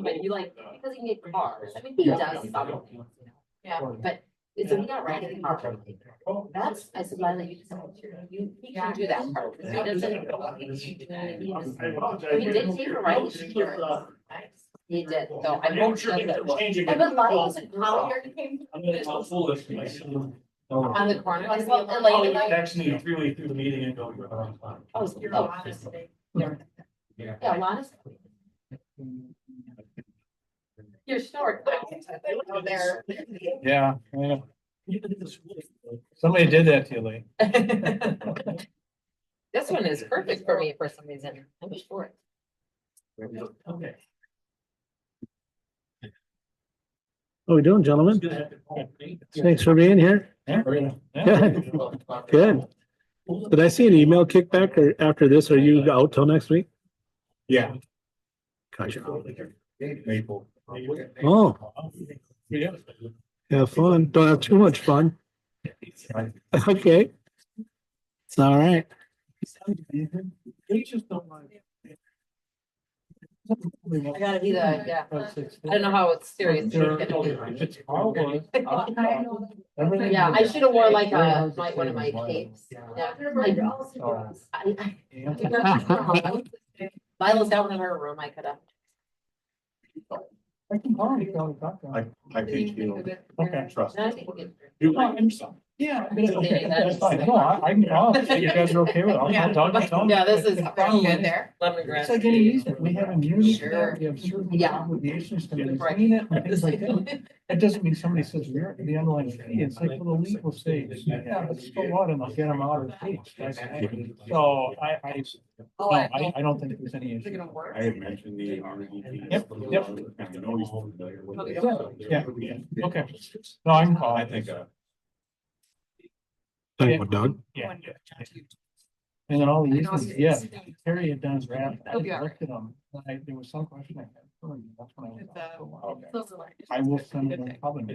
But you like, because he made cars, I mean, he does some things, you know, yeah, but it's a, we got right in the car. That's, I said, Lila, you he can do that part, because he doesn't. He did take a right. He did, so I won't shut it. But Lila's a girl here. On the corner. Text me 3 ways through the meeting and go. Yeah, Lana's. You're short. There. Yeah. Somebody did that to you, Lee. This one is perfect for me for some reason. I'm short. Okay. How are we doing, gentlemen? Thanks for being here. Good. Good. Did I see an email kickback or after this? Are you out till next week? Yeah. Gotcha. Maple. Oh, have fun. Don't have too much fun. Okay. It's all right. I gotta be the, yeah. I don't know how it's serious. Yeah, I should have wore like one of my capes. Yeah. Lila's down in her room, I could have. I think you. Okay, trust. You want him some? Yeah. That's fine. No, I can call. You guys are okay with it? Yeah, this is good there. It's like any easement. We have immunity. Sure. We have certain Yeah. obligations to maintain it and things like that. That doesn't mean somebody says we're the underlying fee. It's like for the legal stage. Yeah, but so what? And they'll get them out of the case. So I don't think there's any issue. I had mentioned the RDT. Yep. I know he's familiar with it. Yeah. Okay. No, I can call. I think, Talking about Doug? Yeah. And then all the easements, yeah, Terry had done his draft. I looked at them. There was some question I had. That's when I was. I will send them probably.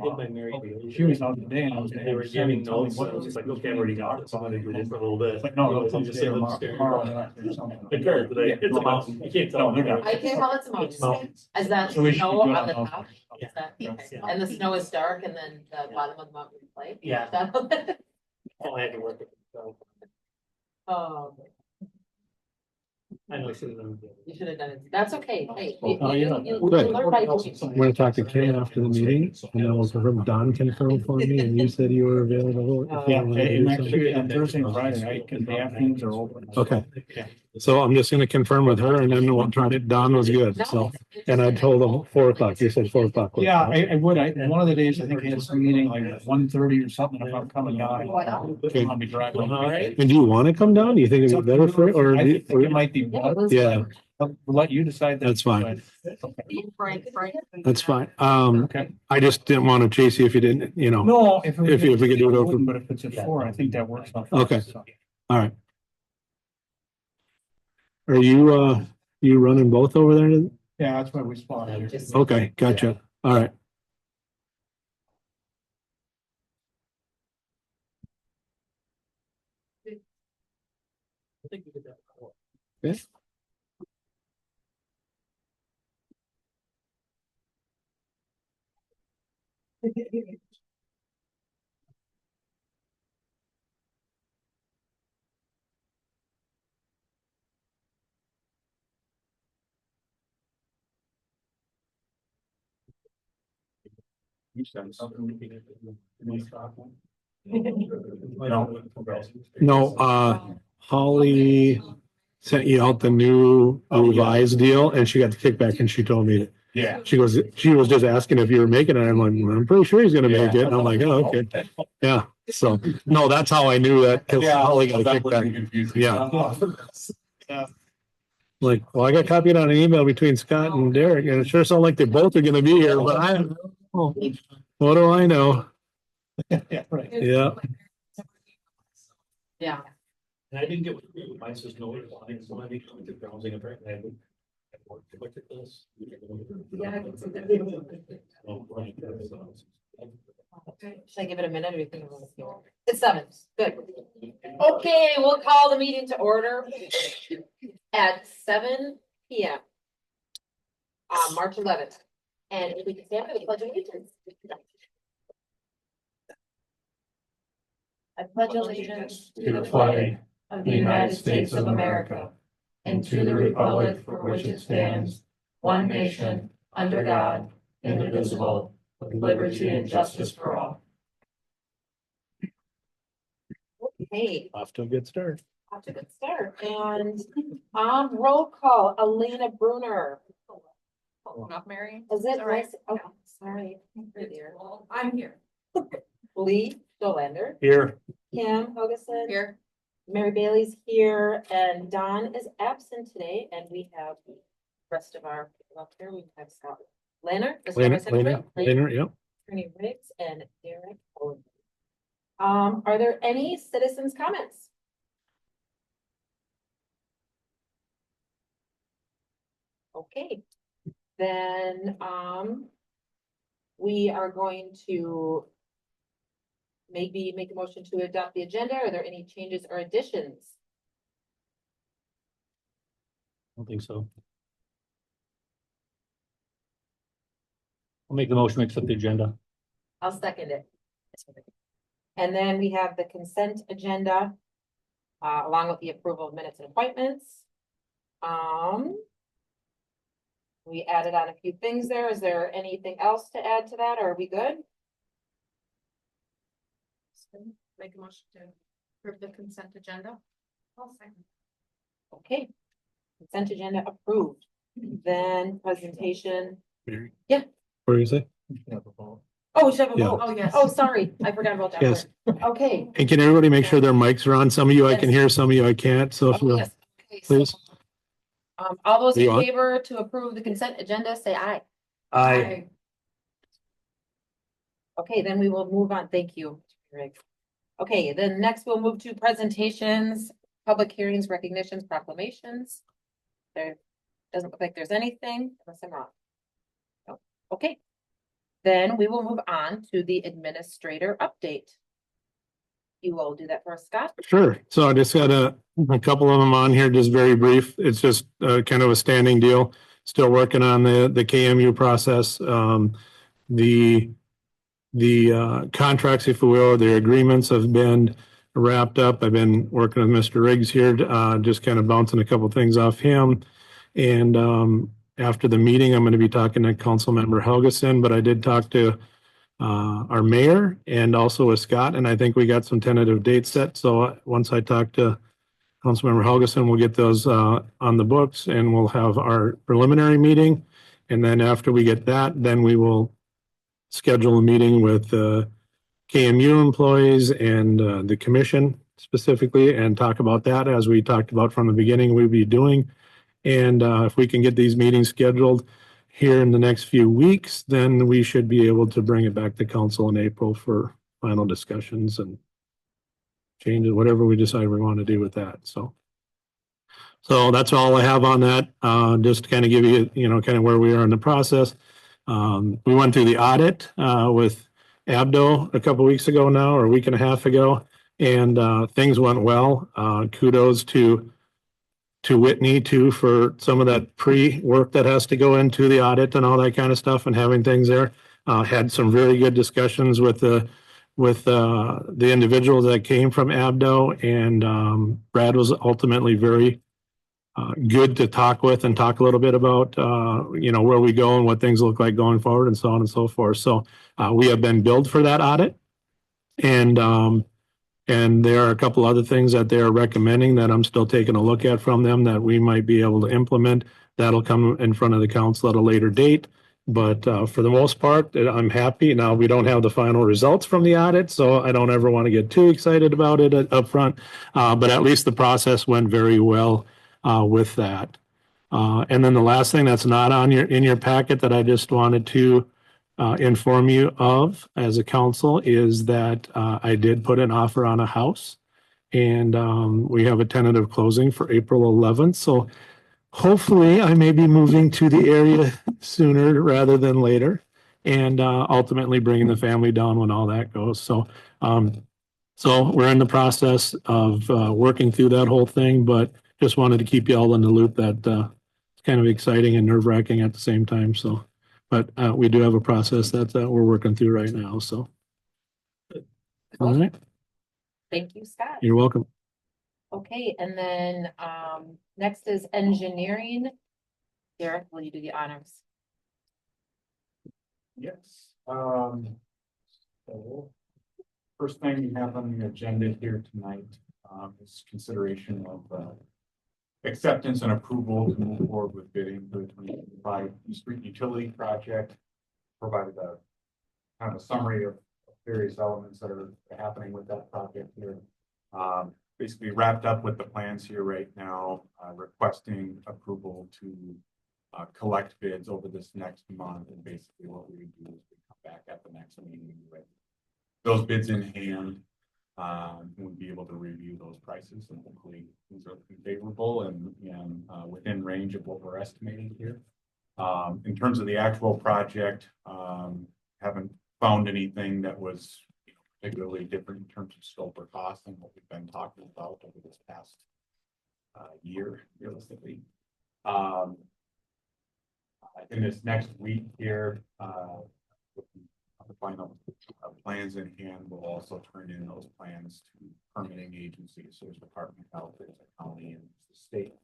She was out today and I was. They were giving notes, so I was just like, okay, I've already got it, so I'm gonna do this for a little bit. But no, I'll just sit tomorrow. The curve today, it's a mountain, you can't tell. No, they're not. I can tell it's a mountain. Is that So we should snow do it on the on top? Yeah. Is that, okay. And the snow is dark and then the bottom of the mountain is light? Yeah. That- All I had to work with, so Oh, I know I should have done. you should have done it. That's okay. Hey. Oh, yeah. Good. learn by doing. I'm gonna talk to Kay after the meeting and then we'll confirm. Don confirmed for me and you said you were available. if you Yeah, wanted to do and something. actually on Thursday and Friday, right, because the afternoons are open. Okay. So I'm just gonna confirm with her and then we'll try it. Don was good, so, and I told him 4 o'clock. You said 4 o'clock. Yeah, I would. One of the days, I think he had some meeting like 1:30 or something, if I'm coming down. Okay. I'll be driving. All right. And do you want to come down? Do you think it'd be better for, or? I think it might be better. Yeah, I'll let you decide. that. that's fine. Frank. That's fine. Okay. I just didn't want to chase you if you didn't, you know. No, if If we could do it over- But if it's at 4, I think that works. out. Okay. So, All right. Are you running both over there? Yeah, that's why we spotted. Okay, gotcha. All right. I think we did that before. Okay. you said something. No, Holly sent you out the new revised deal and she got the kickback and she told me that. Yeah. She was just asking if you were making it. I'm like, well, I'm pretty sure he's gonna make it. And I'm like, oh, okay. Yeah. So, no, that's how I knew that. 'Cause Holly got a kickback. Yeah. Like, well, I got copied on an email between Scott and Derek and it sure sounds like they both are gonna be here, but I don't know. What do I know? Yeah, right. Yeah. Yeah. And I didn't get what mine says no, so I think coming to browsing apparently. Look at this. Yeah, I can see that. Should I give it a minute or do you think I'm gonna feel? It's 7, good. Okay, we'll call the meeting to order at 7 PM. March 11th. And if we can stand for the pledge of allegiance. I pledge allegiance To the flag of the United States of America and to the republic for which it stands, one nation, under God, indivisible, with liberty and justice for all. Okay, Off to a good start. off to a good start. And roll call, Elena Bruner. Enough, Mary? Is it All right. nice? Oh, sorry. You're there. I'm here. Lee Stolander, Here. Kim Hogason. Here. Mary Bailey's here and Don is absent today and we have the rest of our people up here. We have Scott Lanner. Later, yep. Attorney Riggs and Derek Owen. Are there any citizens' comments? Okay, then, we are going to maybe make a motion to adopt the agenda. Are there any changes or additions? I don't think so. I'll make the motion to accept the agenda. I'll second it. And then we have the consent agenda, along with the approval of minutes and appointments. We added on a few things there. Is there anything else to add to that? Or are we good? Make a motion to approve the consent agenda. I'll second. Okay. Consent agenda approved. Then presentation. Mary. Yeah. What do you say? Oh, we should have a Yeah. vote. Oh, yes. Oh, sorry. I forgot about that. Yes. part. Okay. And can everybody make sure their mics are on? Some of you I can Yes. hear, some of you I can't. So if Oh, you, yes. Okay, so, please. all those Are you in on? favor to approve the consent agenda, say aye. I, Okay, then we will move on. Thank you, Rick. Okay, then next we'll move to presentations, public hearings, recognitions, proclamations. There doesn't look like there's anything unless I'm wrong. No. Okay. Then we will move on to the administrator update. You will do that for us, Scott? sure. So I just got a couple of them on here, just very brief. It's just kind of a standing deal. Still working on the KMU process. The contracts, if you will, the agreements have been wrapped up. I've been working with Mr. Riggs here, just kind of bouncing a couple things off him. And after the meeting, I'm going to be talking to Councilmember Helgeson, but I did talk to our mayor and also with Scott, and I think we got some tentative dates set. So once I talk to Councilmember Helgeson, we'll get those on the books and we'll have our preliminary meeting. And then after we get that, then we will schedule a meeting with KMU employees and the commission specifically and talk about that as we talked about from the beginning we'd be doing. And if we can get these meetings scheduled here in the next few weeks, then we should be able to bring it back to council in April for final discussions and changes, whatever we decide we want to do with that. So that's all I have on that. Just to kind of give you, kind of where we are in the process. We went through the audit with Abdo a couple weeks ago now, or a week and a half ago, and things went well. Kudos to Whitney too for some of that pre-work that has to go into the audit and all that kind of stuff and having things there. Had some very good discussions with the individuals that came from Abdo, and Brad was ultimately very good to talk with and talk a little bit about where we go and what things look like going forward and so on and so forth. So we have been billed for that audit, and there are a couple other things that they're recommending that I'm still taking a look at from them that we might be able to implement. That'll come in front of the council at a later date. But for the most part, I'm happy. Now, we don't have the final results from the audit, so I don't ever want to get too excited about it up front. But at least the process went very well with that. And then the last thing that's not on in your packet that I just wanted to inform you of as a council is that I did put an offer on a house, and we have a tentative closing for April 11th. So hopefully I may be moving to the area sooner rather than later. And ultimately bringing the family down when all that goes. So we're in the process of working through that whole thing, but just wanted to keep you all in the loop that it's kind of exciting and nerve wracking at the same time. So, but we do have a process that we're working through right now. So, all right, Thank you, Scott. you're welcome. Okay, and then next is engineering. Derek, will you do the honors? Yes. So first thing we have on the agenda here tonight is consideration of acceptance and approval to move forward with bidding for the 2025 street utility project. Provided a kind of a summary of various elements that are happening with that project here. Basically wrapped up with the plans here right now, requesting approval to collect bids over this next month. And basically what we would do is we come back at the next meeting with those bids in hand. We'll be able to review those prices and hopefully things are looking favorable and within range of what we're estimating here. In terms of the actual project, haven't found anything that was particularly different in terms of scope or cost than what we've been talking about over this past year, realistically. In this next week here, the final plans in hand, will also turn in those plans to permitting agencies, so there's Department of Health, there's the county and the state.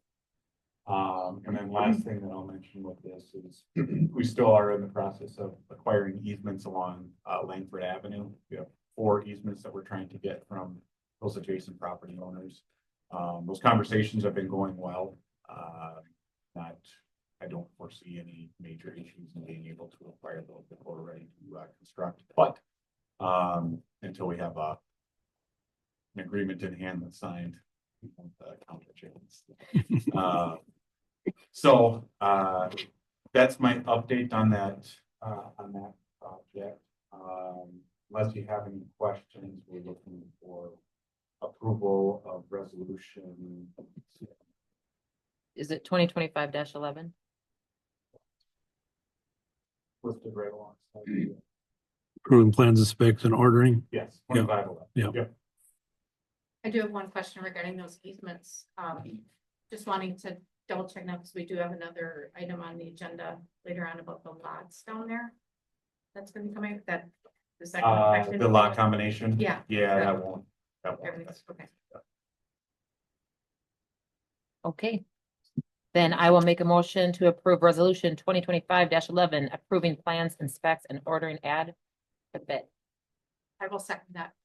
And then last thing that I'll mention with this is we still are in the process of acquiring easements along Langford Avenue. We have 4 easements that we're trying to get from those adjacent property owners. Those conversations have been going well. I don't foresee any major issues in being able to acquire those before we're ready to construct, but until we have an agreement in hand that's signed, we won't count our chickens. So that's my update on that project. Unless you have any questions, we're looking for approval of resolution. Is it 2025-11? Listed right alongside. Approving plans and specs and ordering. Yes. Yeah. 2511. Yeah. Yep. I do have one question regarding those easements. Just wanting to double check now, because we do have another item on the agenda later on about the lots down there. That's gonna be coming, that the second section. The lot combination. Yeah. Yeah, that won't. Everything's okay. Okay. Then I will make a motion to approve resolution 2025-11, approving plans and specs and ordering ad for the bid. I will second that.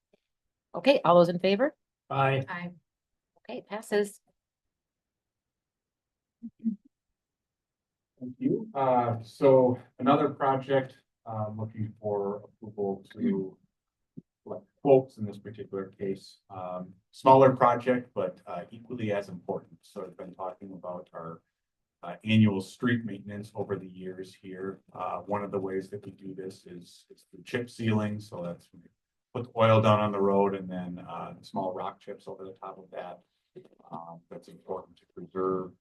Okay, all those in favor? Aye. I, Okay, passes. Thank you. So another project, looking for approval to collect quotes in this particular case. Smaller project, but equally as important. So I've been talking about our annual street maintenance over the years here. One of the ways that we do this is through chip sealing. So that's when we put the oil down on the road and then small rock chips over the top of that. That's important to preserve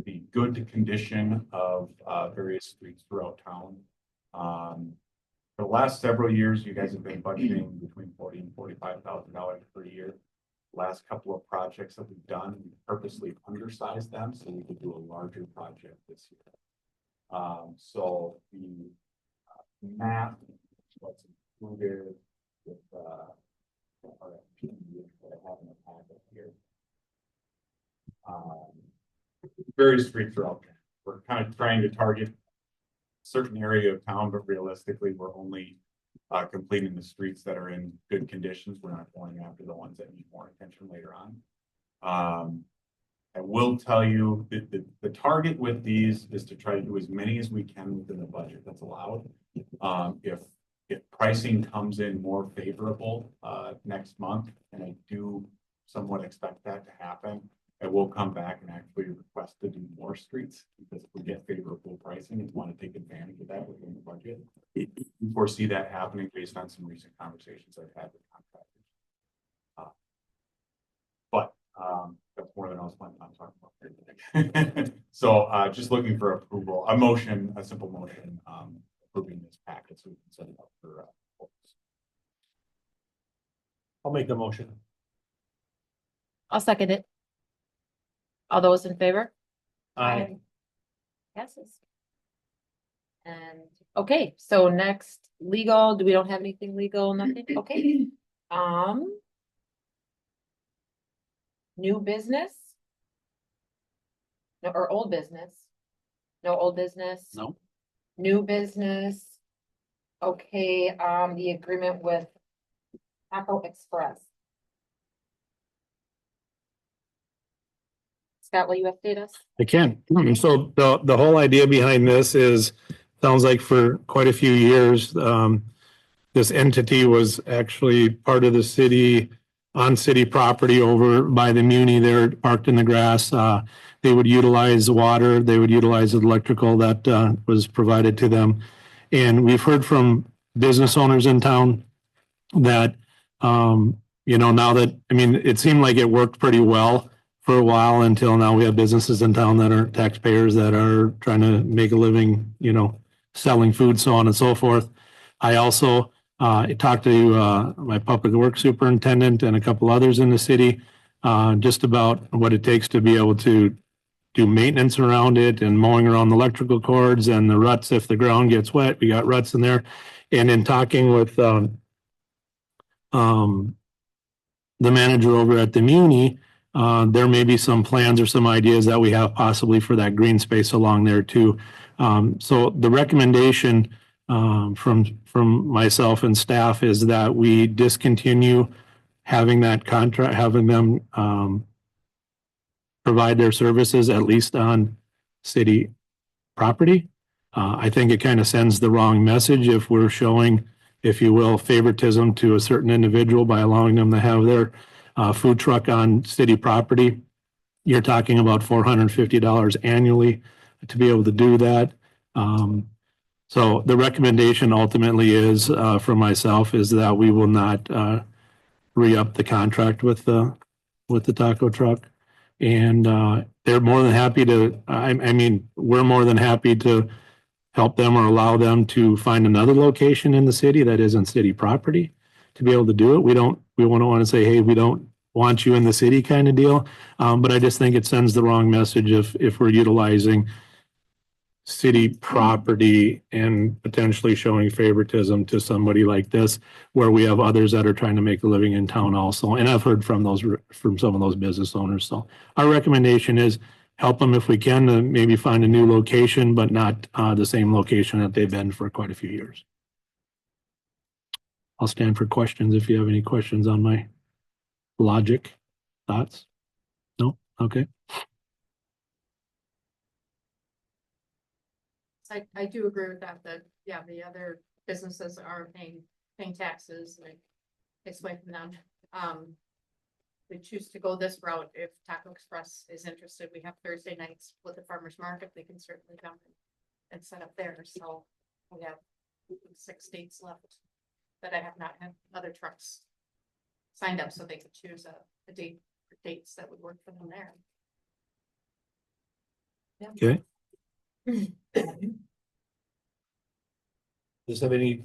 the good condition of various streets throughout town. For the last several years, you guys have been budgeting between $40,000 and $45,000 per year. Last couple of projects that we've done, we purposely undersized them so we could do a larger project this year. So the map, what's included with RFP that I have in the packet here. Various streets are out there. We're kind of trying to target a certain area of town, but realistically, we're only completing the streets that are in good conditions. We're not going after the ones that need more attention later on. I will tell you that the target with these is to try to do as many as we can within the budget that's allowed. If pricing comes in more favorable next month, and I do somewhat expect that to happen, I will come back and actually request to do more streets, because if we get favorable pricing and want to take advantage of that within the budget. We foresee that happening based on some recent conversations I've had with contractors. But that's more than I was planning on talking about here today. So just looking for approval, a motion, a simple motion, approving this package so we can set it up for. Folks. I'll make the motion. I'll second it. All those in favor? Aye. Passes. And, okay, so next, legal, we don't have anything legal, nothing, okay. New business? No, or old business? No old business? No. New business? Okay, the agreement with Taco Express. Scott, will you update us? I can. So the whole idea behind this is, sounds like for quite a few years, this entity was actually part of the city, on city property over by the Muni there, parked in the grass. They would utilize water, they would utilize electrical that was provided to them. And we've heard from business owners in town that, now that, I mean, it seemed like it worked pretty well for a while until now we have businesses in town that are taxpayers that are trying to make a living, selling food, so on and so forth. I also talked to my public works superintendent and a couple others in the city just about what it takes to be able to do maintenance around it and mowing around the electrical cords and the ruts. If the ground gets wet, we got ruts in there. And in talking with the manager over at the Muni, there may be some plans or some ideas that we have possibly for that green space along there too. So the recommendation from myself and staff is that we discontinue having that contract, having them provide their services at least on city property. I think it kind of sends the wrong message if we're showing, if you will, favoritism to a certain individual by allowing them to have their food truck on city property. You're talking about $450 annually to be able to do that. So the recommendation ultimately is from myself is that we will not re-up the contract with the taco truck. And they're more than happy to, I mean, we're more than happy to help them or allow them to find another location in the city that isn't city property to be able to do it. We don't want to say, hey, we don't want you in the city kind of deal. But I just think it sends the wrong message if we're utilizing city property and potentially showing favoritism to somebody like this, where we have others that are trying to make a living in town also. And I've heard from some of those business owners. So our recommendation is help them if we can to maybe find a new location, but not the same location that they've been for quite a few years. I'll stand for questions if you have any questions on my logic, thoughts. No? Okay. I do agree with that, the other businesses are paying taxes, like, it's away from them. We choose to go this route. If Taco Express is interested, we have Thursday nights with the farmer's market, they can certainly come and set up there, so we have 6 dates left that I have not had other trucks signed up, so they could choose a date or dates that would work for them there. Okay. Does have any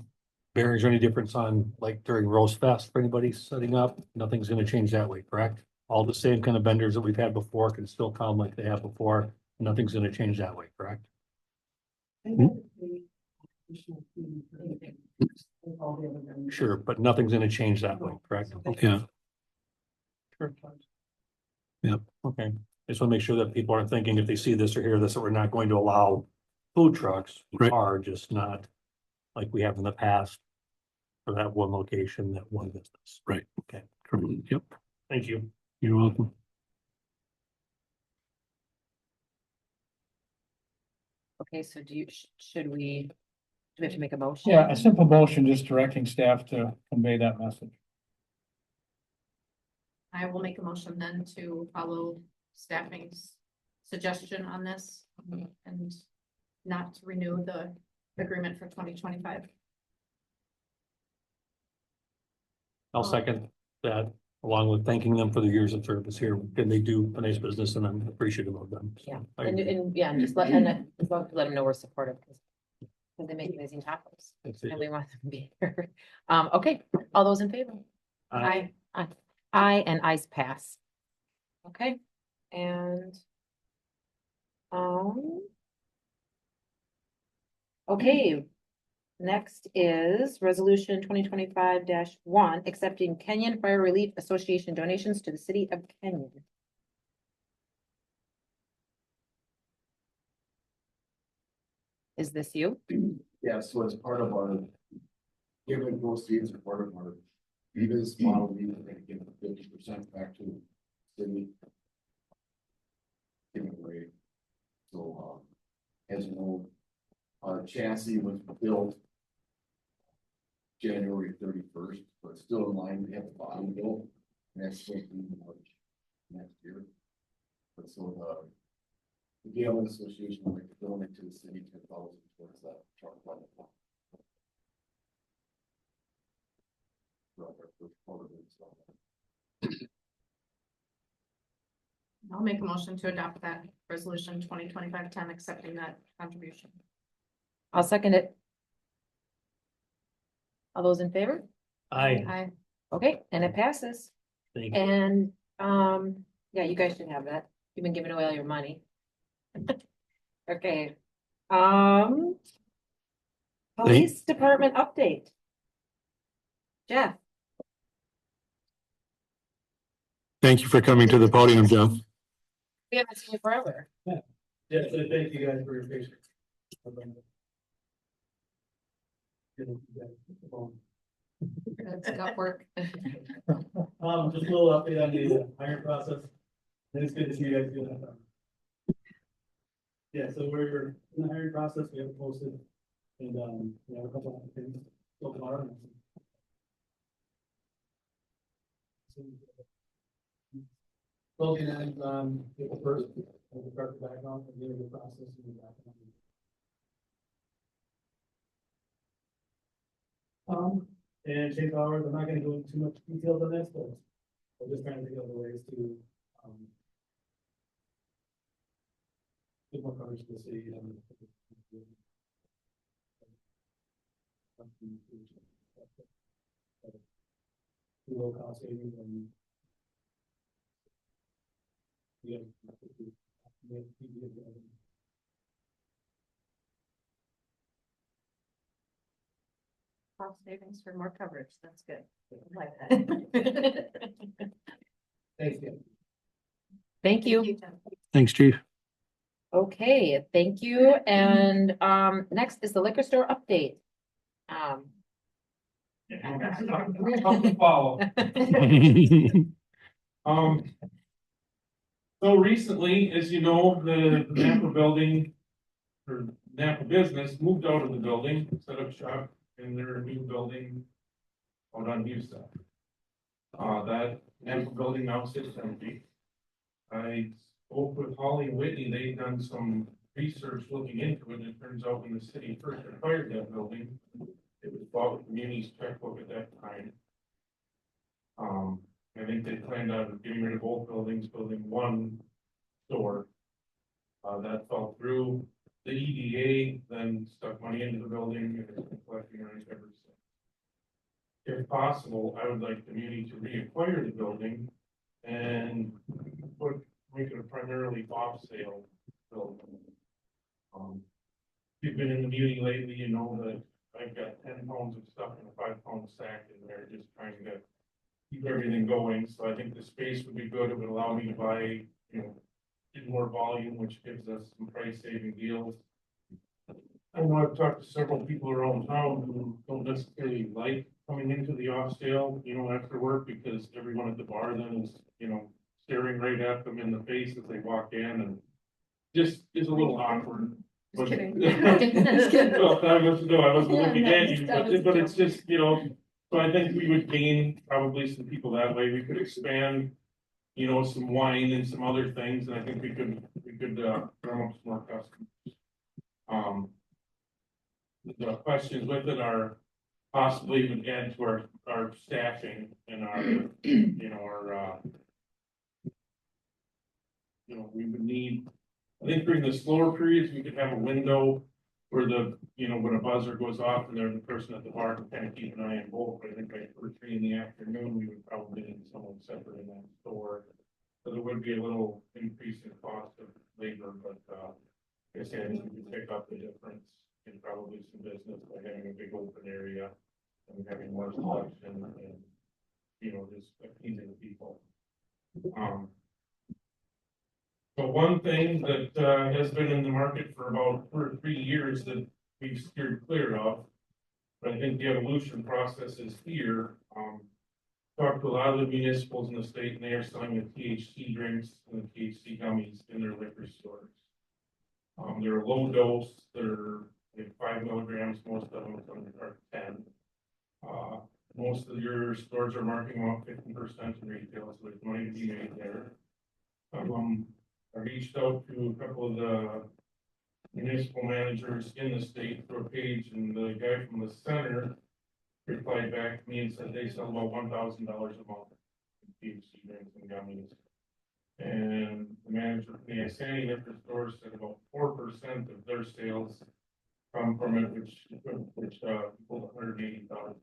bearings or any difference on like during Roast Fest for anybody setting up? Nothing's gonna change that way, correct? All the same kind of vendors that we've had before can still come like they have before. Nothing's gonna change that way, correct? Sure, but nothing's gonna change that way, correct? Yeah. Sure. Yep. Okay, I just wanna make sure that people aren't thinking if they see this or hear this, that we're not going to allow food trucks. We Right. are just not like we have in the past for that one location, that one business. Right. Okay, Yep. thank you. You're welcome. Okay, so should we have to make a motion? Yeah, a simple motion just directing staff to convey that message. I will make a motion then to follow staffing's suggestion on this and not to renew the agreement for 2025. I'll second that along with thanking them for their years of service here, and they do a nice business, and I'm appreciative of them. So Yeah, I and, agree. and, yeah, and just let, and as long as we let them know we're supportive, because they make amazing tacos, That's it. and we want them to be here. Okay, all those in favor? Aye. Aye, and ayes pass. Okay, and. Okay. Next is resolution 2025-1, accepting Kenyon Fire Relief Association donations to the city of Kenyon. Is this you? Yeah, so as part of our given proceeds are part of our Viva's model, we are gonna give 50% back to city. Give it away. So, as you know, our chassis was built January 31st, but still in line, we have the bottom built, and that's supposed to be March next year. But so the Galen Association would like to donate to the city 10,000 towards that truck. I'll make a motion to adopt that resolution 2025-10, accepting that contribution. I'll second it. All those in favor? Aye. Okay, and it passes. Thank you. And, yeah, you guys should have that. You've been giving away all your money. Okay. Police department update. Jeff, Thank you for coming to the podium, Jeff. we haven't seen you forever. Yeah, so thank you guys for your patience. That's got work. Just a little update on the hiring process. And it's good to see you guys doing that. Yeah, so we're in the hiring process, we have it posted. And, we have a couple of things. So tomorrow. Closing ends on April 1st, we'll start the background and get the process in the background. And shape hours, I'm not gonna go into too much details on this, but we're just trying to think of other ways to, give more coverage to the city and. Low cost savings and. Yeah. Cost savings for more coverage. That's good. I like that. Thanks, Kim. Thank you. Jen. Thanks, Chief. Okay, thank you. And, next is the liquor store update. Follow. So recently, as you know, the Napa building or Napa business moved out of the building, set up shop in their new building out on Houston. That Napa building now sits empty. I spoke with Holly and Whitney. They've done some research looking into it. It turns out when the city first acquired that building, it was bought with the Muni's checkbook at that time. I think they planned on getting rid of both buildings, building one store. That fell through. The EDA then stuck money into the building and it's been collecting rent ever since. If possible, I would like the Muni to reacquire the building and make it a primarily off sale building. If you've been in the Muni lately, you know that I've got 10 pounds of stuff in a 5-pound sack in there, just trying to keep everything going. So I think the space would be good. It would allow me to buy, get more volume, which gives us some price saving deals. I know I've talked to several people around town who don't necessarily like coming into the off sale, after work, because everyone at the bar then is, staring right at them in the face as they walk in, and just is a little awkward. Just kidding. Well, I wasn't looking at you, but it's just, so I think we would gain probably some people that way. We could expand, some wine and some other things, and I think we could drum up some more customers. The questions with it are possibly even add to our staffing and our you know, our, you know, we would need, I think during the slower periods, we could have a window where the, you know, when a buzzer goes off and there's a person at the bar can kind of keep an eye on both. But I think like for 3 in the afternoon, we would probably need someone separate in that store. So there would be a little increase in cost of labor, but, like I said, I think we could pick up the difference in probably some business by having a big open area and having more selection and, you know, just appeasing people. But one thing that has been in the market for about 2 or 3 years that we've steered clear of, but I think the evolution process is here. Talked to a lot of the municipals in the state, and they are selling the THC drinks and the THC gummies in their liquor stores. They're a low dose, they're like 5 milligrams, most of them are 10. Most of your stores are marking off 50% in retail, so there's money to be made there. I reached out to a couple of the municipal managers in the state through a page, and the guy from the center replied back to me and said they sell about $1,000 a month in THC drinks and gummies. And the manager from the Isani liquor store said about 4% of their sales come from it, which equals $180,000.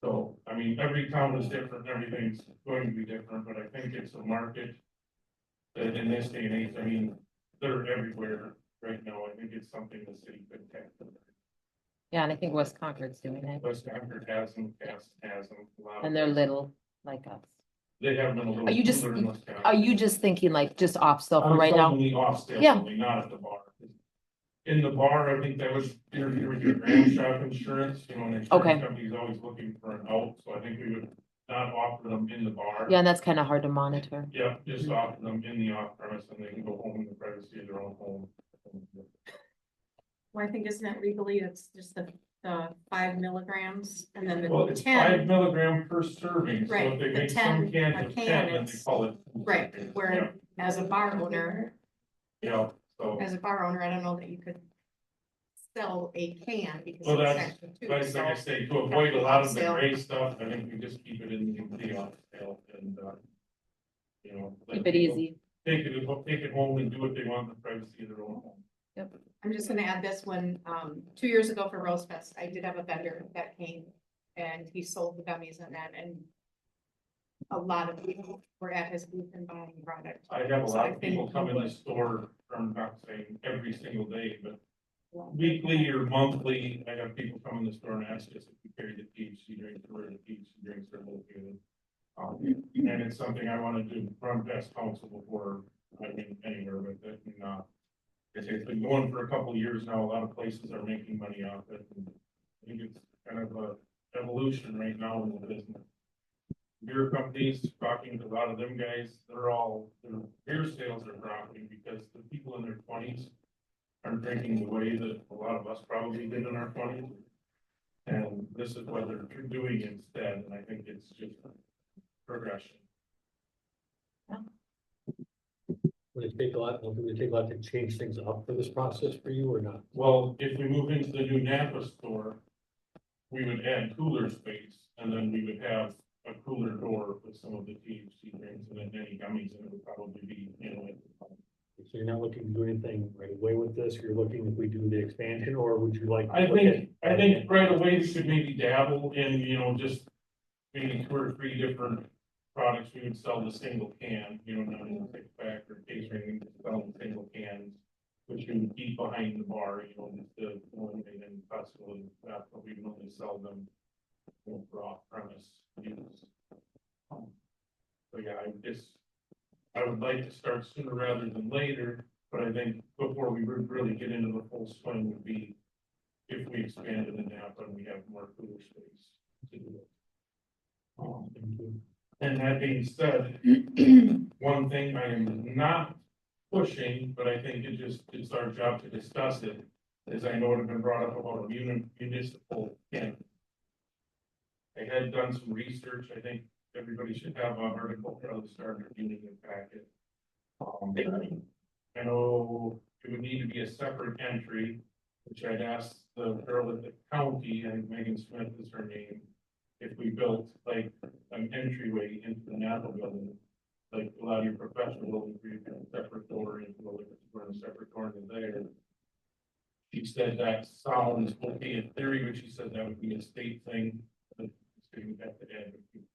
So, I mean, every town is different, everything's going to be different, but I think it's a market that in this day and age, I mean, they're everywhere right now. I think it's something the city could tackle. Yeah, and I think West Concord's doing it, West Concord has them, Cass has them. a lot of and they're places. little like us. They have been a little. Are you just- cooler in West Concord. Are you just thinking like just off still for I'm right now? totally off still, Yeah. only not at the bar. In the bar, I think that would interfere with your gram shop insurance, you know, and the Okay. insurance company's always looking for an out, so I think we would not offer them in the bar. Yeah, and that's kind of hard to monitor. Yeah, just offer them in the off premise and they can go home in the privacy of their own home. Well, I think isn't it legally, it's just the 5 milligrams and then Well, the it's 5 10, milligram per serving, so Right, if they the make 10 some cans a of can, 10, then they it's- call it. right, where as a bar owner, Yeah, so, I don't know that you could sell a can because well, it's that's, section 2, like so. I say, to avoid a lot of the Sale. gray stuff, I think we just keep it in the off sale and, you know. let Keep it people easy. Take it home and do what they want in the privacy of their own home. I'm just gonna add this one, 2 years ago for Rose Fest, I did have a vendor that came and he sold the gummies and that, and a lot of people were at his booth and buying product. I have a So lot I of people think come you in the would- store, I'm not saying every single day, but weekly or monthly, I have people come in the store and ask us if we carry the THC drinks or where the THC drinks are located. And it's something I want to do, run past council before I mean anywhere with it. And, it's been going for a couple of years now. A lot of places are making money off it. And I think it's kind of a evolution right now in the business. Beer companies, talking to a lot of them guys, their beer sales are dropping because the people in their 20s aren't drinking the way that a lot of us probably did in our 20s. And this is what they're doing instead, and I think it's just progression. Would it take a lot to change things up for this process for you or not? Well, if we move into the new Napa store, we would add cooler space, and then we would have a cooler door with some of the THC drinks, and then any gummies, and it would probably be, you know, So you're not looking to do anything right away with this, you're looking if we do the expansion, or would you like? to I look think at- right away we should maybe dabble in, you know, just maybe 2 or 3 different products. We would sell the single can, you know, not in a six pack or catering, we would sell the single cans, which you would keep behind the bar, you know, just to eliminate any festival and stuff, but we would only sell them, you know, for off premise use. So yeah, I would like to start sooner rather than later, but I think before we would really get into the full swing would be if we expanded in Napa and we have more cooler space to do it. And that being said, one thing I am not pushing, but I think it's our job to discuss it, is I know it had been brought up about a municipal cannabis. I had done some research. I think everybody should have an article for the start of reading the packet. I know it would need to be a separate entry, which I'd asked the girl at the county, and Megan Smith is her name, if we built like an entryway into the Napa building, like a lot of your professional buildings, where you have a separate door into the liquor store and a separate door into there. She said that sounds okay in theory, but she said that would be a state thing, that the state would have to advocate.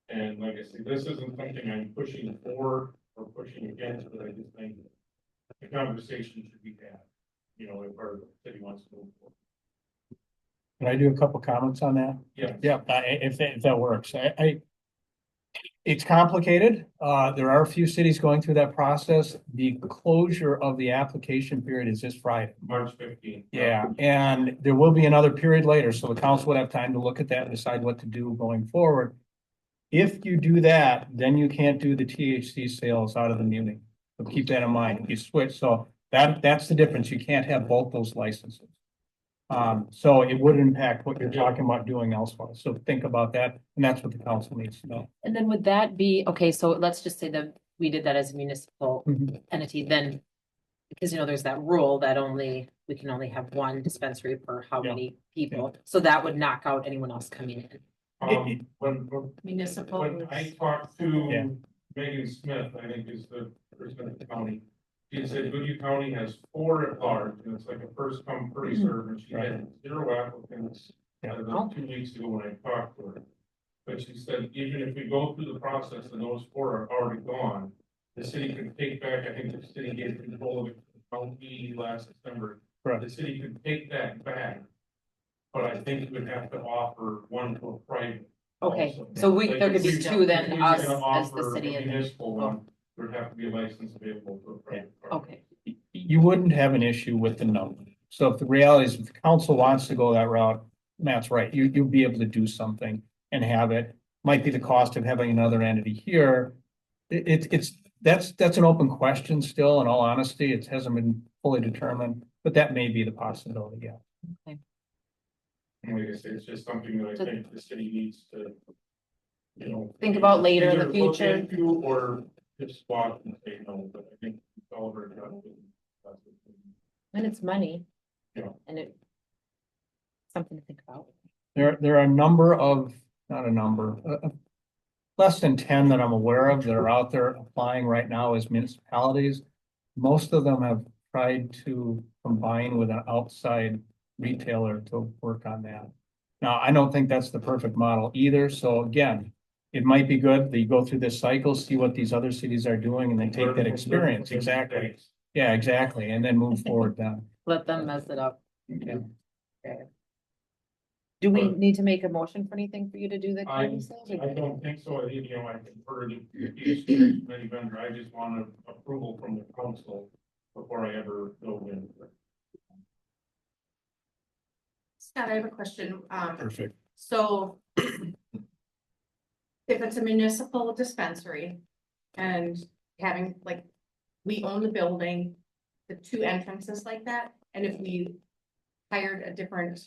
And like I said, this isn't something I'm pushing for or pushing against, but I just think the conversation should be had, you know, if our city wants to move forward. Can I do a couple comments on that? Yeah. Yeah, if that works, it's complicated. There are a few cities going through that process. The closure of the application period is this Friday. March 15th. Yeah, and there will be another period later, so the council would have time to look at that and decide what to do going forward. If you do that, then you can't do the THC sales out of the muni. So keep that in mind. If you switch, so that's the difference. You can't have both those licenses. So it would impact what you're talking about doing elsewhere. So think about that, and that's what the council needs to know. And then would that be, okay, so let's just say that we did that as a municipal Mhm. entity, then. Because there's that rule that we can only have one dispensary per how Yeah. many people, so that would knock out anyone else coming in. When Municipal. when I talked Yeah. to Megan Smith, I think is the person in the county. She said Goodhue County has 4 at large, and it's like a first come, first serve, and she had 0 applicants. Yeah. As of 2 weeks ago when I talked to her. But she said, even if we go through the process and those 4 are already gone, the city can take back, I think the city gave control of the county last September. Correct. The city could take that back. But I think we'd have to offer one to a private. Okay, also. so Like, there could if be we- 2 then, if we were us gonna as the offer city a and. Municipal one, there'd have to be a license available to a private. party. Okay, You wouldn't have an issue with the number. So if the reality is, if the council wants to go that route, Matt's right, you'll be able to do something and have it. Might be the cost of having another entity here. That's an open question still, in all honesty. It hasn't been fully determined, but that may be the possibility, yeah. And like I said, it's just something that I So- think the city needs to, you know. Think about later in the either look future. into Or just walk and say no, but I think it's all very good. and it's money. Yeah. And it. Something to think about. There are a number of, not a number, less than 10 that I'm aware of that are out there applying right now as municipalities. Most of them have tried to combine with an outside retailer to work on that. Now, I don't think that's the perfect model either. So again, it might be good that you go through this cycle, see what these other cities are doing, and then take that experience. Exactly. Yeah, exactly. And then move forward then. Let them mess it up. Okay. Do we But- need to make a motion for anything for you to do the I candy sales? I don't think so, I think, I prefer the committee vendor, I just want approval from the council before I ever go in. Scott, I have a question. Perfect. So if it's a municipal dispensary and having like, we own the building, the 2 entrances like that, and if we hired a different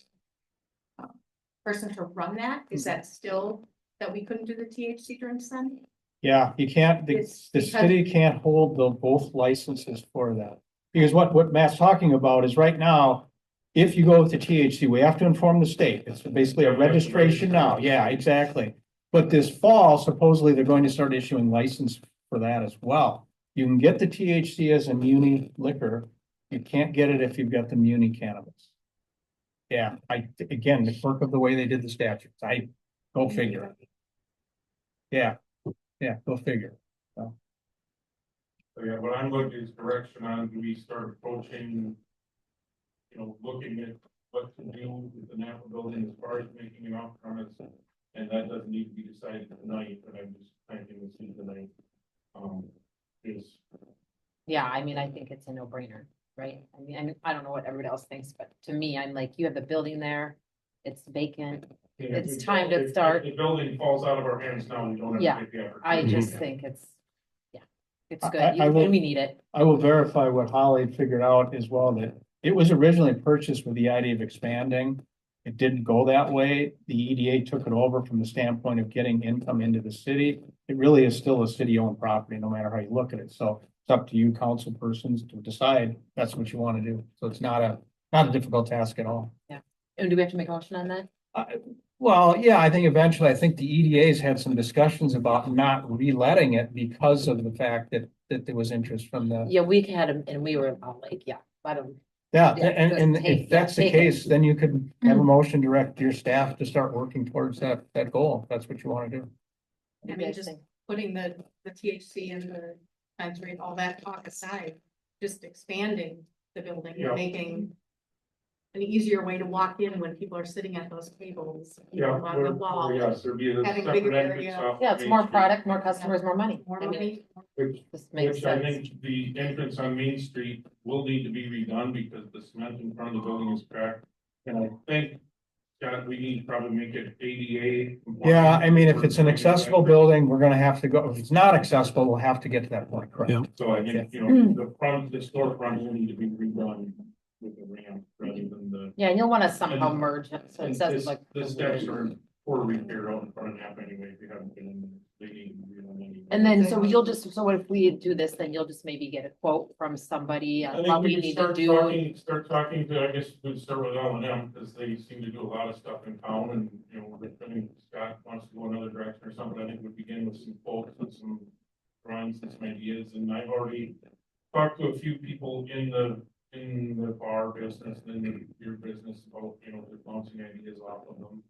person to run that, is that still that we couldn't do the THC drinks then? Yeah, you can't, It's the because- city can't hold the both licenses for that. Because what Matt's talking about is right now, if you go with the THC, we have to inform the state. It's basically a registration now. Yeah, exactly. But this fall, supposedly they're going to start issuing license for that as well. You can get the THC as a muni liquor. You can't get it if you've got the muni cannabis. Yeah, again, the quirk of the way they did the statutes. Go figure. Yeah, go figure. So yeah, what I'm looking is direction on, do we start approaching, you know, looking at what to do with the Napa building as far as making an off premise. And that doesn't need to be decided tonight, but I'm just planting the seed tonight. Is, Yeah, I mean, I think it's a no-brainer, right? I mean, I don't know what everybody else thinks, but to me, I'm like, you have the building there, it's vacant. It's time to if start. The building falls out of our hands now, we don't Yeah, have to get the opportunity. I just think it's, yeah, it's I good. will- We need it. I will verify what Holly figured out as well, that it was originally purchased with the idea of expanding. It didn't go that way. The EDA took it over from the standpoint of getting income into the city. It really is still a city-owned property, no matter how you look at it. So it's up to you, council persons, to decide that's what you want to do. So it's not a difficult task at all. And do we have to make a motion on that? Well, yeah, I think eventually, I think the EDA's had some discussions about not reletting it because of the fact that there was interest from the. Yeah, we had them and we were all like, yeah, let them. Yeah, Yeah, and take- if that's the take it. case, then you could have a motion direct your staff to start working towards that goal, if that's what you want to do. I mean, just putting the THC and the fence rate, all that talk aside, just expanding the building, Yeah. and making an easier way to walk in when people are sitting at those tables, you know, Yeah, along the wall. yes, there'd be a Having separate bigger entrance area. off Yeah, it's Main more Street, product, more customers, more money. More I mean, money. Which, Just makes which I sense. think the entrance on Main Street will need to be redone because the cement in front of the building is cracked. And I think, Scott, we need to probably make it ADA. compliant Yeah, I mean, if before it's an we do accessible that. building, we're gonna have to go, if it's not accessible, we'll have to get to that point, correct? Yeah. So I think, you know, the front, the storefront will need to be redone with the ramp rather than the. Yeah, and you'll want to somehow And- merge it, so it And says this, like. the steps are poor repair out in front of that anyway, if you haven't been in, there, they need to be redone anyway. And then, so you'll just, so if we do this, then you'll just maybe get a quote from somebody I on think what we we could need to start do. talking to, I guess we'd start with L and M, because they seem to do a lot of stuff in town, and, you know, I think Scott wants to go another direction or something, I think we begin with some quotes and some drawings and some ideas, and I've already talked to a few people in the bar business, and in your business, about, you know, they're bouncing ideas off of them.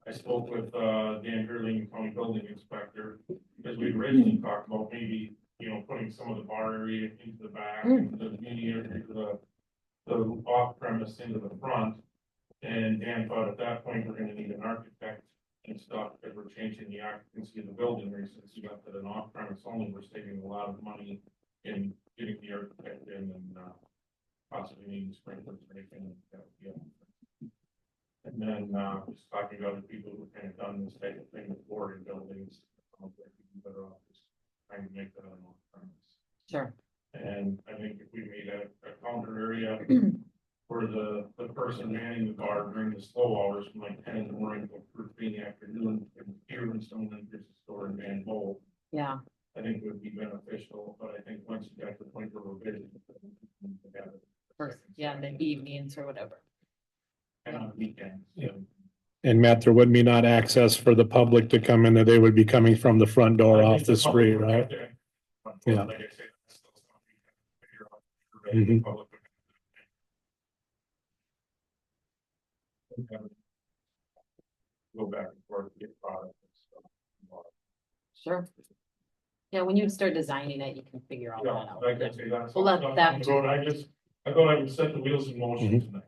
I spoke with, Dan Hurling, County Building Inspector, because we originally talked about maybe, you know, putting some of the bar area into the back, and the meeting area, the off premise into the front. And Dan thought at that point, we're gonna need an architect and stuff, because we're changing the occupancy of the building, where since you left it an off premise only, we're saving a lot of money in getting the architect in and, possibly needing sprinklers or anything like that, yeah. And then, just talking to other people who kind of done this type of thing with boarding buildings, like we'd be better off just trying to make that an off premise. Sure. And I think if we made a counter area for the person manning the bar during the slow hours from like 10 in the morning to 3 in the afternoon, and here when someone enters the store and Van Bowl, Yeah, I think it would be beneficial, but I think once you got to the point where we're busy. first, yeah, in the evenings or whatever. And on weekends. Yeah. And Matt, there would be not access for the public to come in, that they would be coming from the front door I off think the public street, would right? have to- Yeah. Like I said, that's still something we have to figure out. The Mhm. public would have to go back and forth to get product and stuff. Sure. Yeah, when you start designing it, you can figure all that Yeah, out. like I say, that's. We'll let stuff that- on the road. I thought I would set the wheels in motion Mhm. tonight.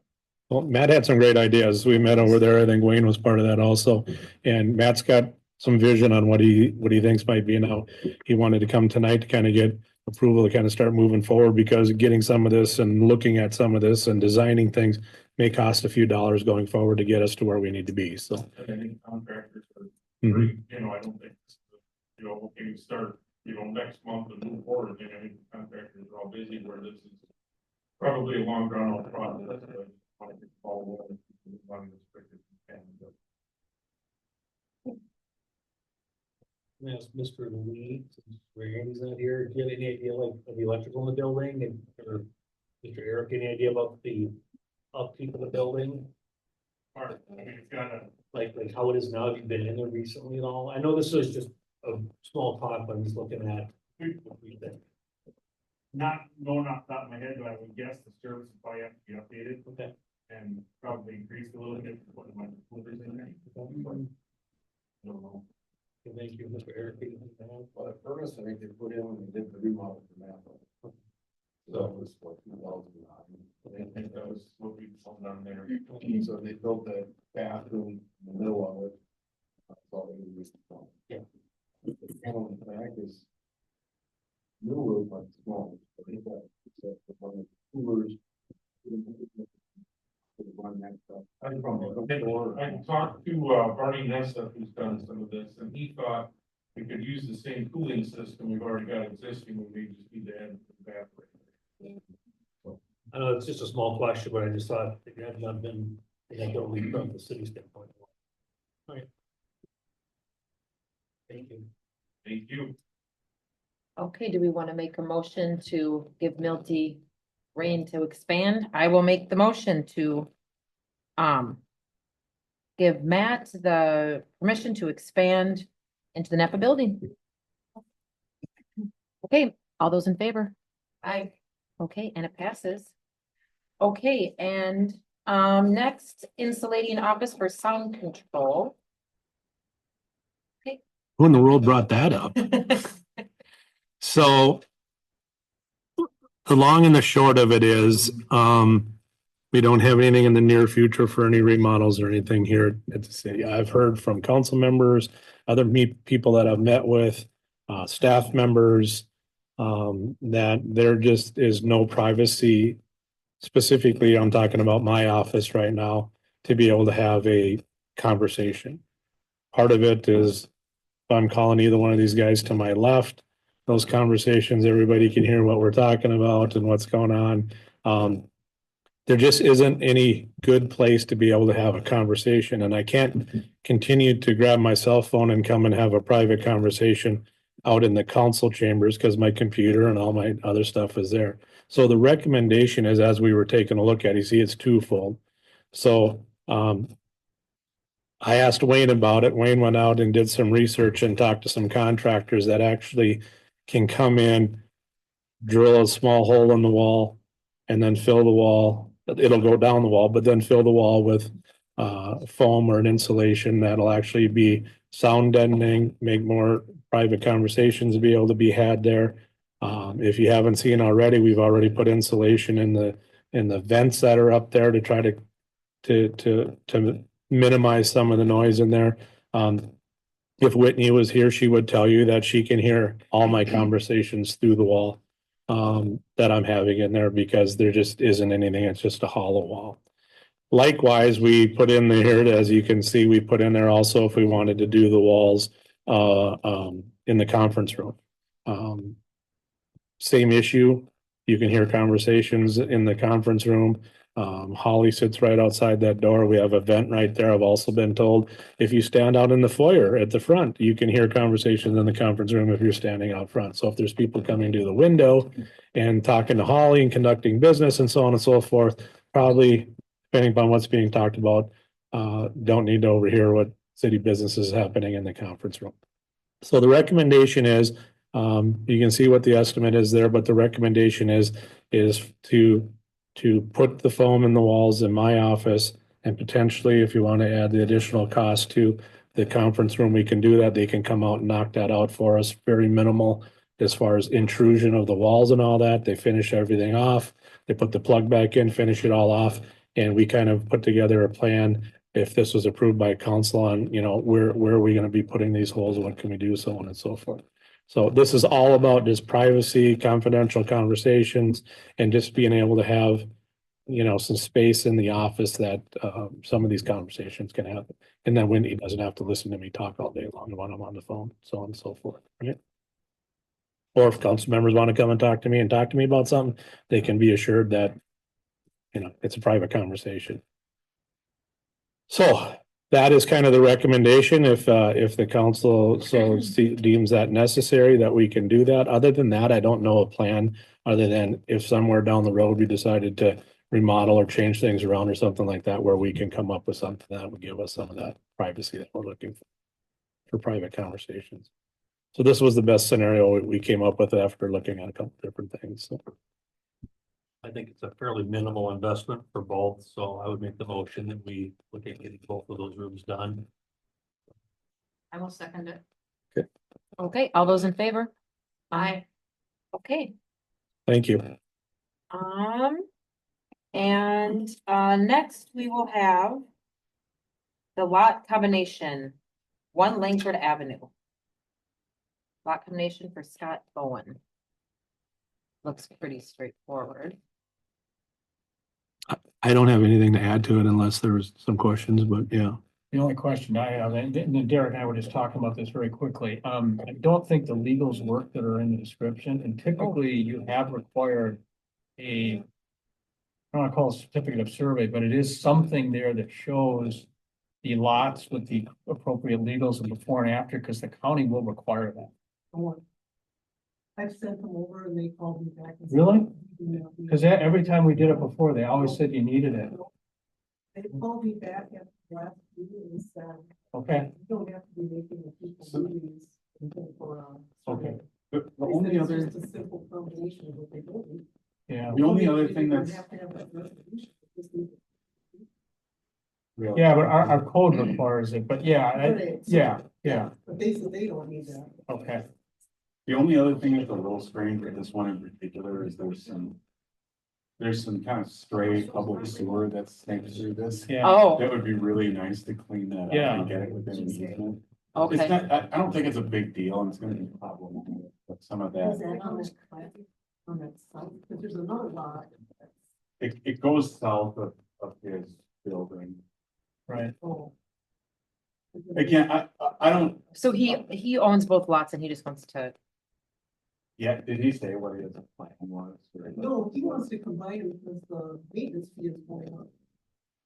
Well, Matt had some great ideas. We met over there. I think Wayne was part of that also. And Matt's got some vision on what he thinks might be, and how he wanted to come tonight to kind of get approval to kind of start moving forward, because getting some of this and looking at some of this and designing things may cost a few dollars going forward to get us to where we need to be. So. And I think contractors are Mhm. pretty, you know, I don't think, you know, okay, we start, you know, next month and move forward, and I think contractors are all busy, where this is probably a long drawn out process, but I want to follow along and run as quick as we can, but. Yes, Mr. Lee, since Randy's not here, do you have any idea like of the electrical in the building, and, or Mr. Eric, any idea about the upkeep of the building? I mean, it's gotta, Like how it is now, have you been in there recently at all? I know this is just a small talk, but I'm just looking at. what we think. Not knowing off the top of my head, but I would guess the service will probably have to be updated Okay. and probably increased a little bit for my coolers in there. Okay, you know, Thank you, Mr. Eric. Anything to add? Well, at first, I think they put in when they did the remodel for that. So that was what, 2009. I think that was what we found down there. So they built that bathroom in the middle of it. That's all they used to call it. Yeah. The front back is new roof, but small. So they got, except for one of the coolers. Run that stuff. I talked to Barney Nessa, who's done some of this, and he thought we could use the same cooling system we've already got existing, we may just need to add the bathroom. I know it's just a small question, but I just thought it had not been, they had to leave from the city standpoint. Okay. Thank you. Thank you. Okay, do we want to make a motion to give Milty reign to expand? I will make the motion to give Matt the permission to expand into the Napa building. Okay, all those in favor? I, Okay, and it passes. Okay, and next insulating office for sound control. Who in the world brought that up? So the long and the short of it is, we don't have anything in the near future for any remodels or anything here at the city. I've heard from council members, other people that I've met with, staff members, that there just is no privacy. Specifically, I'm talking about my office right now, to be able to have a conversation. Part of it is if I'm calling either one of these guys to my left, those conversations, everybody can hear what we're talking about and what's going on. There just isn't any good place to be able to have a conversation, and I can't continue to grab my cell phone and come and have a private conversation out in the council chambers because my computer and all my other stuff is there. So the recommendation is, as we were taking a look at, you see it's twofold. So I asked Wayne about it. Wayne went out and did some research and talked to some contractors that actually can come in, drill a small hole in the wall, and then fill the wall. It'll go down the wall, but then fill the wall with foam or an insulation that'll actually be sound deadening, make more private conversations be able to be had there. If you haven't seen already, we've already put insulation in the vents that are up there to try to minimize some of the noise in there. If Whitney was here, she would tell you that she can hear all my conversations through the wall that I'm having in there, because there just isn't anything. It's just a hollow wall. Likewise, we put in there, as you can see, we put in there also if we wanted to do the walls in the conference room. Same issue. You can hear conversations in the conference room. Holly sits right outside that door. We have a vent right there. I've also been told if you stand out in the foyer at the front, you can hear conversations in the conference room if you're standing out front. So if there's people coming to the window and talking to Holly and conducting business and so on and so forth, probably depending upon what's being talked about, don't need to overhear what city business is happening in the conference room. So the recommendation is, you can see what the estimate is there, but the recommendation is to put the foam in the walls in my office, and potentially if you want to add the additional cost to the conference room, we can do that. They can come out and knock that out for us. Very minimal as far as intrusion of the walls and all that. They finish everything off. They put the plug back in, finish it all off, and we kind of put together a plan. If this was approved by council on, where are we going to be putting these holes and what can we do, so on and so forth. So this is all about just privacy, confidential conversations, and just being able to have, some space in the office that some of these conversations can happen. And then Wendy doesn't have to listen to me talk all day long when I'm on the phone, so on and so forth. Right? Or if council members want to come and talk to me about something, they can be assured that, it's a private conversation. So that is kind of the recommendation. If the council deems that necessary, that we can do that. Other than that, I don't know a plan other than if somewhere down the road we decided to remodel or change things around or something like that, where we can come up with something that would give us some of that privacy that we're looking for private conversations. So this was the best scenario we came up with after looking at a couple different things. So. I think it's a fairly minimal investment for both, so I would make the motion that we look at getting both of those rooms done. I will second it. Okay, all those in favor? Aye. Okay, Thank you. and next we will have the lot combination, 1 Langford Avenue. Lot combination for Scott Bowen. Looks pretty straightforward. I don't have anything to add to it unless there was some questions, but yeah. The only question I have, and Derek and I were just talking about this very quickly. I don't think the legals work that are in the description, and typically you have required I don't want to call it a certificate of survey, but it is something there that shows the lots with the appropriate legals and before and after, because the county will require that. I've sent them over and they called me back. Really? Because every time we did it before, they always said you needed it. They called me back at last meeting and said, Okay, you don't have to be making the people movies for, okay, The They only said other, it's just a simple combination of what they don't need. yeah. the only other You thing don't that's. have to have that resolution, just need- Yeah, but our code requires it, but yeah, Right, so- yeah, But they said they don't need that. okay. The only other thing that's a little strange with this one in particular is there's some kind of stray public sewer that's next through this. Yeah, Oh, That would be really nice to clean that up Yeah. and get it within an easement. It's okay. not, I don't think it's a big deal and it's gonna be a problem, but some of Is that, that on that plat, on that site? Because there's another lot. it goes south of his building. right. Oh. Again, I don't, So he owns both lots and he just wants to, yeah, did he say what his plan was? or- No, he wants to combine it because the maintenance fee is going up.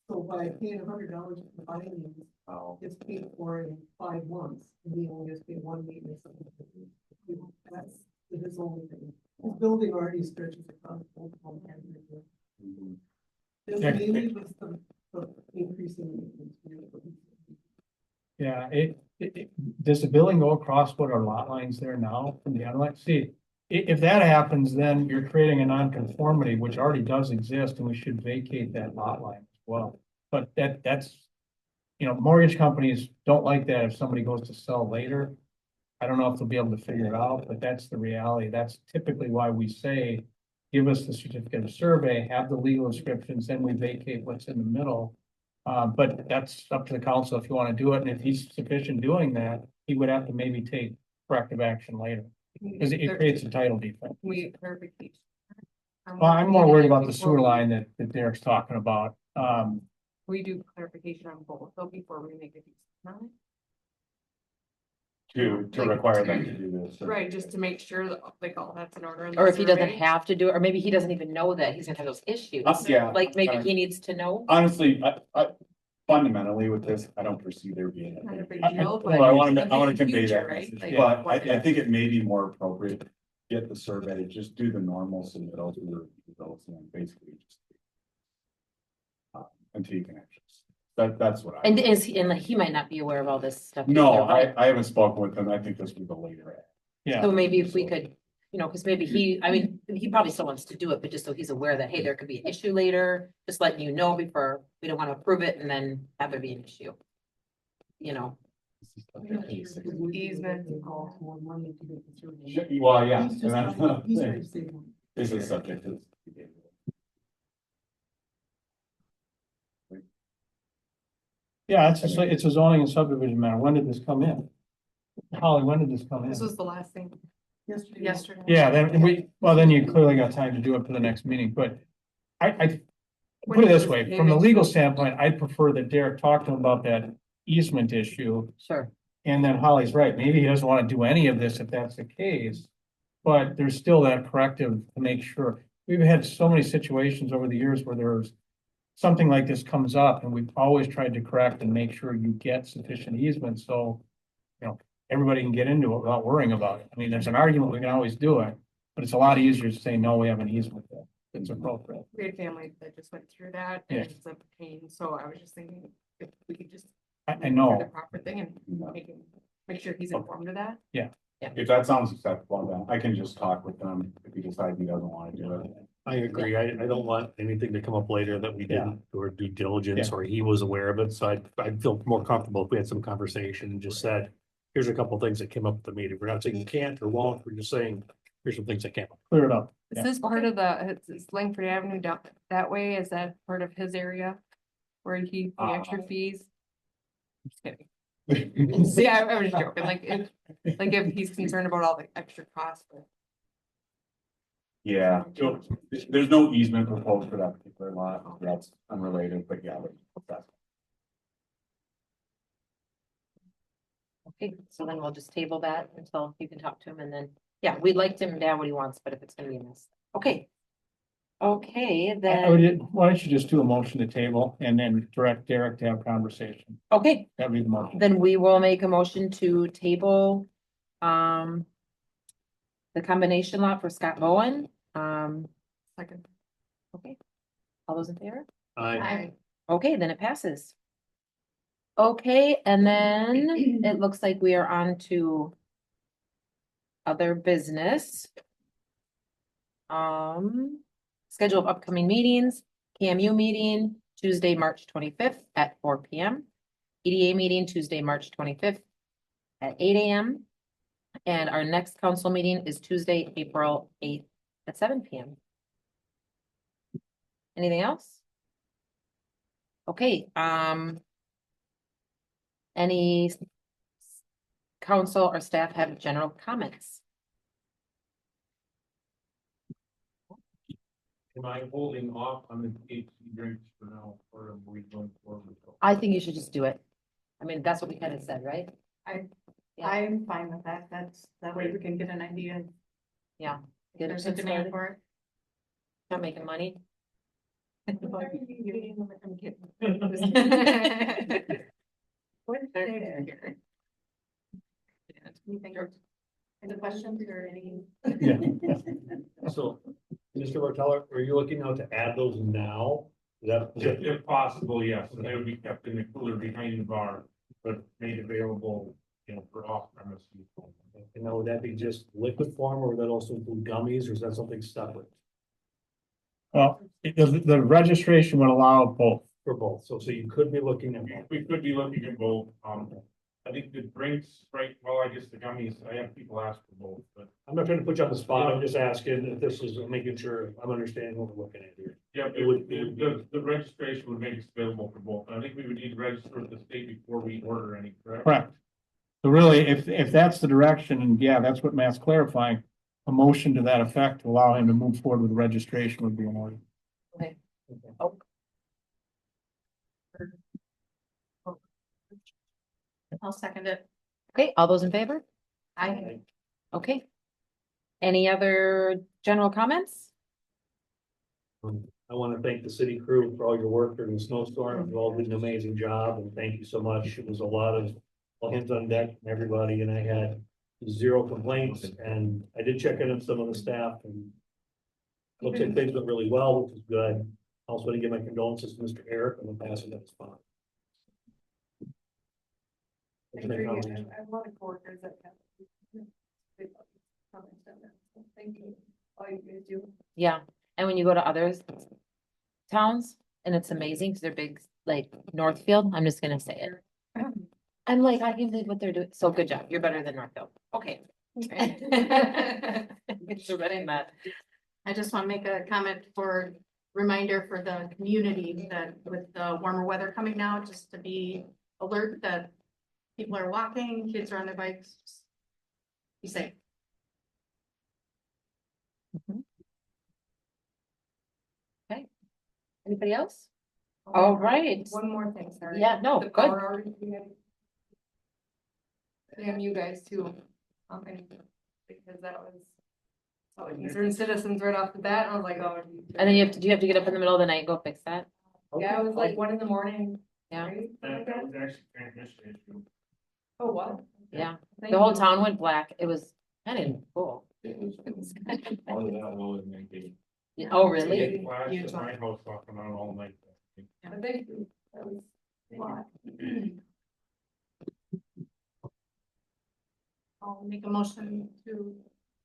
So by paying $100 to combine these, Oh, it's paid for in 5 months, and he only has to pay one maintenance. That's his only thing. His building already stretches across multiple areas. mhm. This Yeah. mainly was the increasing maintenance fee. Yeah, does the building go across what our lot lines there now from the unline? See, if that happens, then you're creating a nonconformity, which already does exist, and we should vacate that lot line as well. But that's, mortgage companies don't like that if somebody goes to sell later. I don't know if they'll be able to figure it out, but that's the reality. That's typically why we say, give us the certificate of survey, have the legal descriptions, then we vacate what's in the middle. But that's up to the council if you want to do it, and if he's sufficient doing that, he would have to maybe take corrective action later. Because it creates a title defect. We clarification. Well, I'm more worried about the sewer line that Derek's talking about. We do clarification on both, though, before we make a decision. To require them to do this. Right, just to make sure that like all that's in order. in the or if he doesn't survey. have to do it, or maybe he doesn't even know that he's gonna have those issues. Yeah. Like maybe he needs to know. Honestly, I fundamentally with this, I don't foresee there being. Not a big I- deal, but. Well, I wanna in the convey future, that, right? message, Like, but I think it may be more appropriate, get the survey, just do the normal submittals, we review those, and basically just. Until you can actually, that's what I. And he might not be aware of all this stuff. No, either, right? I haven't spoken with him, I think this was a later. Yeah, So maybe if we could, because maybe he probably still wants to do it, but just so he's aware that, hey, there could be an issue later, just letting you know before, we don't want to approve it and then have there be an issue. Easement. Costs more money to get the survey. Well, yeah, He's and just that's trying- the he's trying thing, to save money. this is subject to. yeah, it's a zoning and subdivision matter. When did this come in? Holly, when did this come in? This was the last thing Yesterday. yesterday. Yeah, then you clearly got time to do it for the next meeting, but I put it this way, from the legal standpoint, I'd prefer that Derek talk to him about that easement issue. Sure. And then Holly's right, maybe he doesn't want to do any of this if that's the case. But there's still that corrective to make sure. We've had so many situations over the years where there's something like this comes up and we've always tried to correct and make sure you get sufficient easement, so everybody can get into it without worrying about it. I mean, there's an argument, we can always do it, but it's a lot easier to say, no, we have an easement there. It's appropriate. We had family that just went through that and Yeah. it's a pain, so I was just thinking if we could just. I do know. The proper thing and make sure he's informed of that. If that sounds acceptable, then I can just talk with them if he decides he doesn't wanna do it. I agree. I don't want anything to come up later that we didn't do our due diligence or he was aware of it. So I'd feel more comfortable if we had some conversation and just said, here's a couple of things that came up at the meeting. We're not saying you can't or won't. We're just saying, here's some things that came up. Clear it up. Is this part of is Langford Avenue down that way? Is that part of his area? Where he pay extra fees? I'm just kidding. See, I was joking, if he's concerned about all the extra costs. Yeah, so there's no easement proposed for that particular lot, that's unrelated, but yeah. that's- Okay, so then we'll just table that until you can talk to him and then, yeah, we'd like him to have what he wants, but if it's gonna be a mess. Okay. Okay, Why don't you just do a motion to table and then direct Derek to have conversation? okay, That'd be the motion. then we will make a motion to table, the combination lot for Scott Bowen. Second. Okay. All those in favor? I, Okay, then it passes. Okay, and then it looks like we are on to other business. Schedule of upcoming meetings, KMU meeting, Tuesday, March 25th at 4 p.m. EDA meeting, Tuesday, March 25th at 8 a.m. And our next council meeting is Tuesday, April 8th at 7 p.m. Anything else? Okay, any council or staff have general comments? Am I holding off on the THC drinks for now, or am we going forward? I think you should just do it. I mean, that's what we kind of said, right? Yeah. I'm fine with that. That's, that way we can get an idea. Yeah. If Get there's it a demand started. for it. Not making money. I'm kidding. Anything, any questions or any? Yeah. So, Mr. Martella, are you looking now to add those now? Is that, If possible, yes, and they would be kept in the cooler behind the bar, but made available, for off premise. and now would that be just liquid form, or would that also include gummies, or is that something separate Well, the registration would allow both. for both? So you could be looking at both. We could be looking at both, I think the drinks, right, well, I guess the gummies, I have people ask for both, but. I'm not trying to put you on the spot, I'm just asking if this is making sure I'm understanding what we're looking at here. Yeah, the registration would make us available for both, and I think we would need to register with the state before we order any, correct? Correct. So really, if that's the direction, and yeah, that's what Matt's clarifying, a motion to that effect to allow him to move forward with registration would be in order. Okay. Oh. I'll second it. Okay, all those in favor? I, Okay. Any other general comments? I want to thank the city crew for all your work during the snowstorm. You all did an amazing job, and thank you so much. It was a lot of all hands on deck from everybody, and I had zero complaints, and I did check in on some of the staff, and looks like things went really well, which is good. I also want to give my condolences to Mr. Eric and the passing of his father. I agree. I have a lot of coworkers that have. Comments on that. So thank you, all you guys do. Yeah, and when you go to other towns, and it's amazing, because they're big, like Northfield, I'm just gonna say it. I'm like, I can believe what they're doing, so good job, you're better than Northfield, okay. Thanks for betting that. I just want to make a comment for reminder for the community that with the warmer weather coming now, just to be alert that people are walking, kids are on their bikes. Just be safe. Okay, anybody else? All right. One more thing, sorry. Yeah, no, The good. power outage we had. Damn you guys too. And because that was. So it concerned citizens right off the bat, and I was like, oh. And then do you have to get up in the middle of the night and go fix that? Yeah, it was like 1 a.m. Yeah. right? That was actually transmission issue. Oh, what? Yeah, Thank the whole you. town went black, it was kind of cool. It was part of that low and then they. Oh, really? It flashed at my house off and on all night. But thank you. That was a lot. I'll make a motion to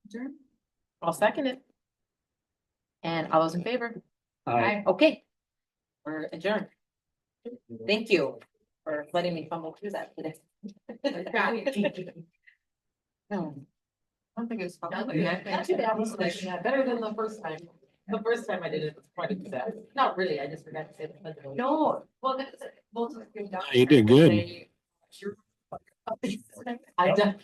adjourn. I'll second it. And all those in favor? Aye. Okay. We're adjourned. Thank you for letting me fumble through that today. No. I don't think it was fun. Not too bad. It was like, better than the first time. The first time I did it was quite a disaster. Not really, I just forgot to say the. No, well, that's, we'll just give down. You did good. I done.